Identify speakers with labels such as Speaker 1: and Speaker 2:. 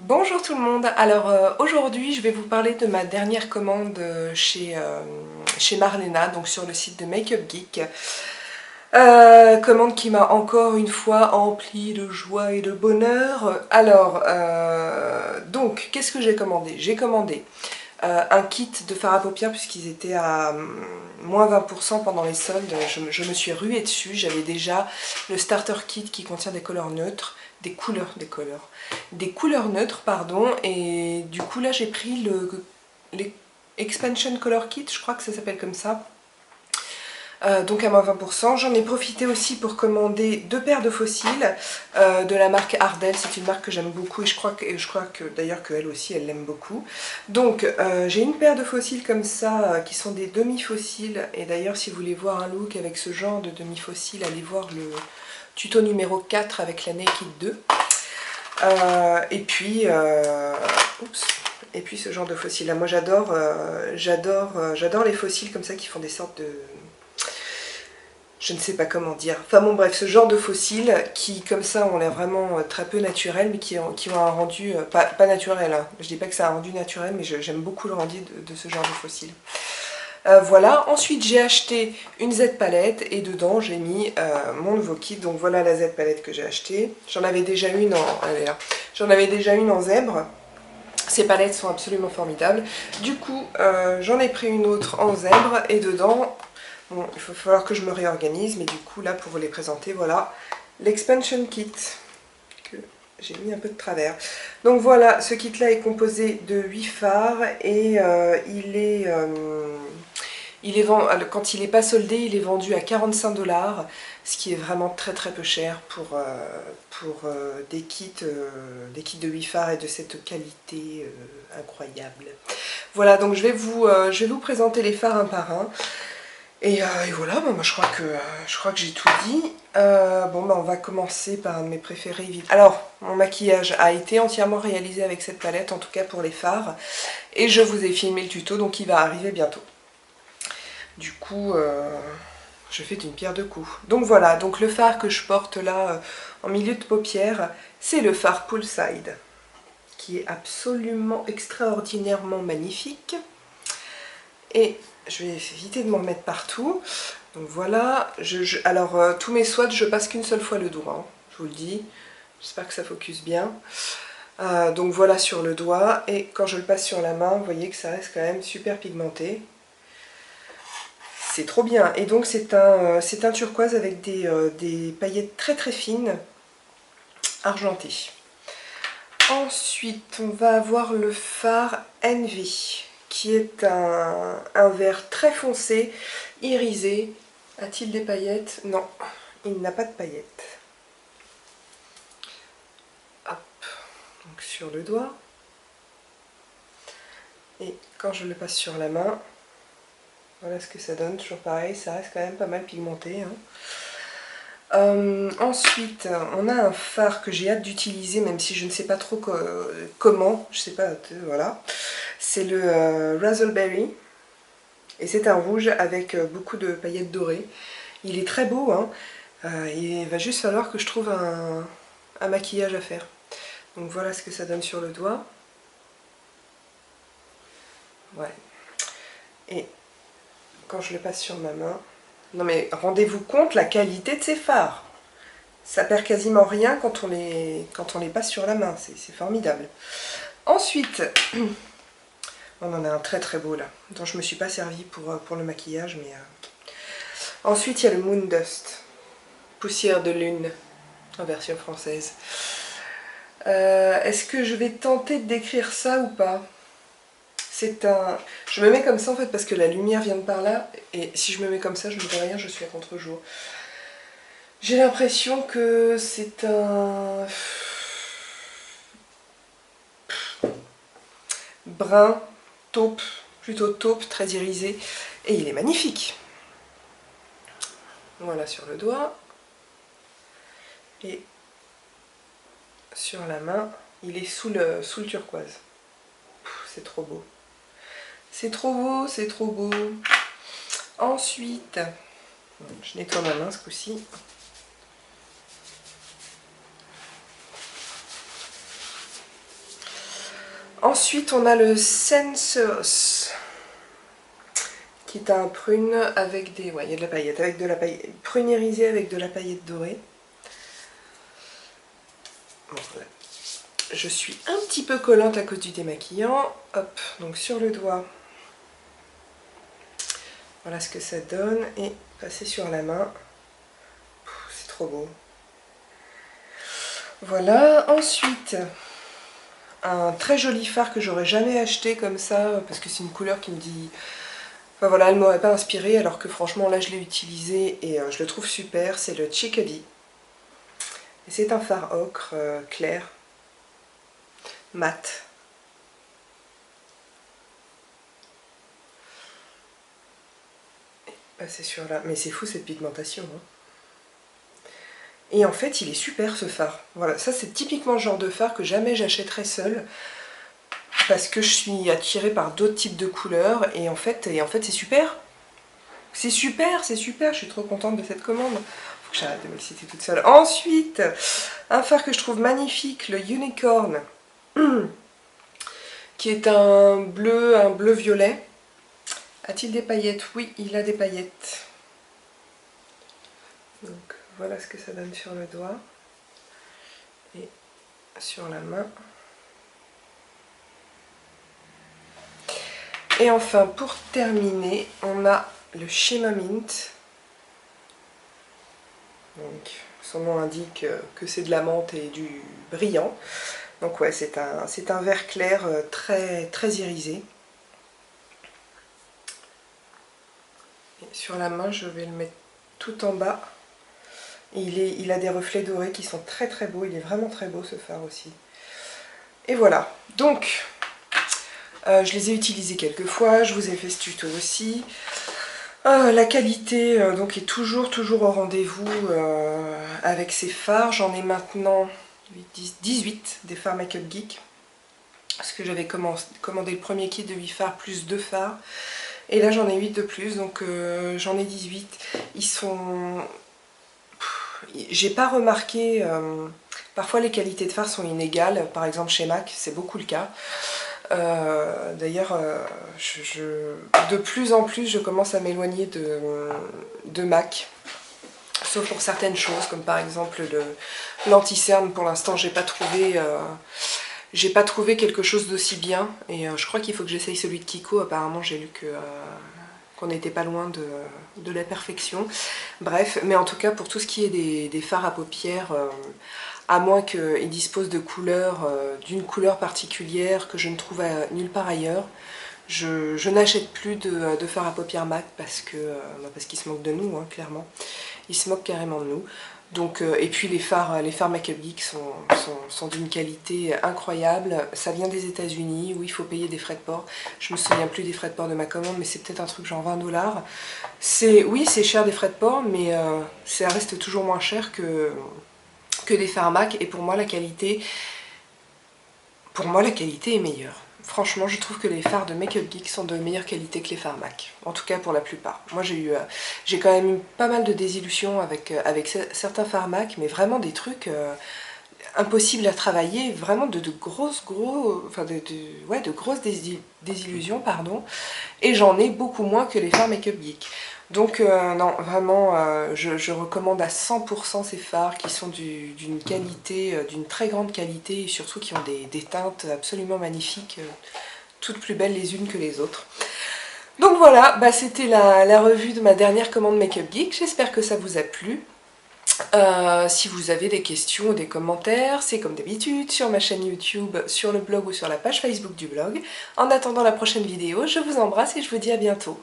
Speaker 1: Bonjour tout le monde, alors aujourd'hui je vais vous parler de ma dernière commande chez Marlena, donc sur le site de Makeup Geek. Commande qui m'a encore une fois empli de joie et de bonheur. Alors, donc qu'est-ce que j'ai commandé? J'ai commandé un kit de fard à paupières puisqu'ils étaient à moins 20% pendant les soldes. Je me suis ruée dessus, j'avais déjà le starter kit qui contient des couleurs neutres, des couleurs neutres, pardon, et du coup là j'ai pris l'Expansion Color Kit, je crois que ça s'appelle comme ça. Donc à moins 20%. J'en ai profité aussi pour commander deux paires de faux cils de la marque Ardell. C'est une marque que j'aime beaucoup et je crois que d'ailleurs qu'elle aussi elle l'aime beaucoup. Donc j'ai une paire de faux cils comme ça qui sont des demi-faux cils. Et d'ailleurs si vous voulez voir un look avec ce genre de demi-faux cils, allez voir le tuto numéro 4 avec la Naked 2. Et puis ce genre de faux cils là, moi j'adore les faux cils comme ça qui font des sortes de... Je ne sais pas comment dire. Enfin bon bref, ce genre de faux cils qui comme ça ont l'air vraiment très peu naturels mais qui ont un rendu pas naturel. Hein. Je dis pas que c'est un rendu naturel mais j'aime beaucoup le rendu de ce genre de faux cils. Voilà, ensuite j'ai acheté une Z palette et dedans j'ai mis mon nouveau kit. Donc voilà la Z palette que j'ai achetée. J'en avais déjà une en zèbre. Ces palettes sont absolument formidables. Du coup, j'en ai pris une autre en zèbre et dedans, bon, il va falloir que je me réorganise, mais du coup, là, pour vous les présenter, voilà, l'Expansion Kit, que j'ai mis un peu de travers. Donc voilà, ce kit-là est composé de 8 fards et quand il n'est pas soldé, il est vendu à 45 $, ce qui est vraiment très peu cher pour des kits de 8 fards et de cette qualité incroyable. Voilà, donc je vais vous présenter les fards un par un. Et voilà, moi je crois que j'ai tout dit. Bon, on va commencer par un de mes préférés. Alors, mon maquillage a été entièrement réalisé avec cette palette, en tout cas pour les fards. Et je vous ai filmé le tuto, donc il va arriver bientôt. Du coup, je fais d'une pierre deux coups. Donc voilà, donc le fard que je porte là en milieu de paupière, c'est le fard Poolside, qui est absolument extraordinairement magnifique. Et je vais éviter de m'en mettre partout. Donc voilà, alors tous mes swatchs, je passe qu'une seule fois le doigt, hein, je vous le dis. J'espère que ça focus bien. Donc voilà sur le doigt, et quand je le passe sur la main, vous voyez que ça reste quand même super pigmenté. C'est trop bien. Et donc c'est un turquoise avec des paillettes très fines, argentées. Ensuite, on va avoir le fard Envy, qui est un vert très foncé, irisé. A-t-il des paillettes? Non, il n'a pas de paillettes. Hop, donc sur le doigt. Et quand je le passe sur la main, voilà ce que ça donne. Toujours pareil, ça reste quand même pas mal pigmenté. Hein. Ensuite, on a un fard que j'ai hâte d'utiliser, même si je ne sais pas trop comment. Je sais pas, voilà. C'est le Razzleberry. Et c'est un rouge avec beaucoup de paillettes dorées. Il est très beau, hein. Il va juste falloir que je trouve un maquillage à faire. Donc voilà ce que ça donne sur le doigt. Ouais. Et quand je le passe sur ma main... Non mais rendez-vous compte la qualité de ces fards. Ça perd quasiment rien quand on les passe sur la main. C'est formidable. Ensuite, on en a un très beau là, dont je ne me suis pas servi pour le maquillage. Mais ensuite, il y a le Moon Dust. Poussière de lune, en version française. Est-ce que je vais tenter de décrire ça ou pas? Je me mets comme ça en fait parce que la lumière vient de par là, et si je me mets comme ça, je ne vois rien, je suis à contre-jour. J'ai l'impression que c'est un brun, taupe, plutôt taupe, très irisé, et il est magnifique. Voilà sur le doigt. Et sur la main, il est sous le turquoise. C'est trop beau. C'est trop beau, c'est trop beau. Ensuite, je nettoie ma main ce coup-ci. Ensuite, on a le Senseos, qui est un prune avec des... Ouais, il y a de la paillette, avec de la paillette, prune irisée avec de la paillette dorée. Bon, voilà. Je suis un petit peu collante à cause du démaquillant. Hop, donc sur le doigt, voilà ce que ça donne. Et passer sur la main. C'est trop beau. Voilà, ensuite, un très joli fard que j'aurais jamais acheté comme ça, parce que c'est une couleur qui me dit... Enfin voilà, elle ne m'aurait pas inspirée, alors que franchement là je l'ai utilisé et je le trouve super. C'est le Chickadee. Et c'est un fard ocre clair, mat. Passer sur là. Mais c'est fou cette pigmentation. Hein. Et en fait, il est super ce fard. Voilà, ça c'est typiquement le genre de fard que jamais j'achèterais seul. Parce que je suis attirée par d'autres types de couleurs. Et en fait c'est super. C'est super, c'est super. Je suis trop contente de cette commande. Faut que j'arrête de me le citer toute seule. Ensuite, un fard que je trouve magnifique, le Unicorn. Qui est un bleu violet. A-t-il des paillettes? Oui, il a des paillettes. Donc voilà ce que ça donne sur le doigt. Et sur la main. Et enfin, pour terminer, on a le Shimmer Mint. Donc, son nom indique que c'est de la menthe et du brillant. Donc ouais, c'est un vert clair très irisé. Et sur la main, je vais le mettre tout en bas. Et il a des reflets dorés qui sont très beaux. Il est vraiment très beau ce fard aussi. Et voilà. Donc, je les ai utilisés quelques fois. Je vous ai fait ce tuto aussi. La qualité donc est toujours au rendez-vous avec ces fards. J'en ai maintenant 18 des fards Make Up Geek. Parce que j'avais commandé le premier kit de 8 fards plus 2 fards. Et là j'en ai 8 de plus, donc j'en ai 18. Ils sont... J'ai pas remarqué... Parfois les qualités de fards sont inégales. Par exemple chez MAC, c'est beaucoup le cas. D'ailleurs, de plus en plus, je commence à m'éloigner de MAC. Sauf pour certaines choses, comme par exemple l'anti-cerne. Pour l'instant, j'ai pas trouvé quelque chose d'aussi bien. Et je crois qu'il faut que j'essaye celui de Kiko. Apparemment, j'ai lu qu'on n'était pas loin de la perfection. Bref, mais en tout cas, pour tout ce qui est des fards à paupières... à moins qu'ils disposent de couleurs, d'une couleur particulière que je ne trouve nulle part ailleurs. Je n'achète plus de fard à paupières MAC parce qu'ils se moquent de nous, hein, clairement. Ils se moquent carrément de nous. Donc, et puis les fards Make Up Geek sont d'une qualité incroyable. Ça vient des États-Unis où il faut payer des frais de port. Je me souviens plus des frais de port de ma commande, mais c'est peut-être un truc genre 20 $. Oui, c'est cher des frais de port, mais ça reste toujours moins cher que des fards MAC, et pour moi la qualité est meilleure. Franchement, je trouve que les fards de Make Up Geek sont de meilleure qualité que les fards MAC. En tout cas pour la plupart. Moi j'ai quand même eu pas mal de désillusions avec certains fards MAC, mais vraiment des trucs impossibles à travailler, vraiment de grosses désillusions, pardon. Et j'en ai beaucoup moins que les fards Make Up Geek. Donc non, vraiment, je recommande à 100% ces fards qui sont d'une qualité, d'une très grande qualité, et surtout qui ont des teintes absolument magnifiques, toutes plus belles les unes que les autres. Donc voilà, c'était la revue de ma dernière commande Make Up Geek. J'espère que ça vous a plu. Si vous avez des questions ou des commentaires, c'est comme d'habitude sur ma chaîne YouTube, sur le blog ou sur la page Facebook du blog. En attendant la prochaine vidéo, je vous embrasse et je vous dis à bientôt.